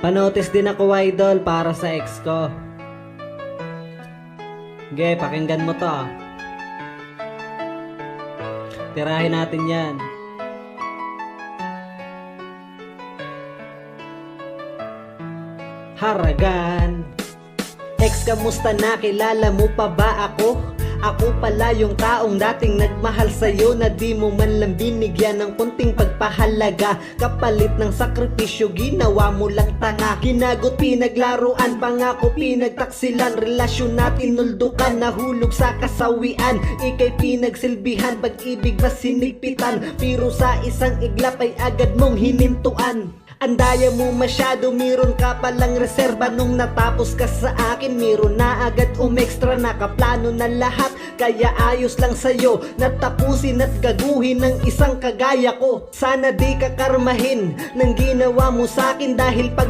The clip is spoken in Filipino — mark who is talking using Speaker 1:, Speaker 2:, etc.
Speaker 1: Panotis din ako, idol, para sa ex ko. Ge, pakinggan mo to. Tirahin natin yan. Haragan. Ex, kamusta na? Kilala mo pa ba ako? Ako pala yung taong dating nagmahal sa'yo, na di mo man lang binigyan ng kunting pagpahalaga. Kapalit ng sakripisyo, ginawa mo lang tanga. Ginagot, pinaglaruan, pangako pinagtaksilan. Relasyon natin nuldukan, nahulog sa kasawian. Ika'y pinagsilbihan, pag-ibig mas sinigpitan. Pero sa isang iglap ay agad mong hinintuan. Andaya mo masyado, meron ka palang reserba. Nung natapos ka sa akin, meron na agad umextra. Nakaplano na lahat, kaya ayos lang sa'yo natapusin at gaguhin ng isang kagaya ko. Sana di ka karmahin ng ginawa mo sa'kin, dahil pag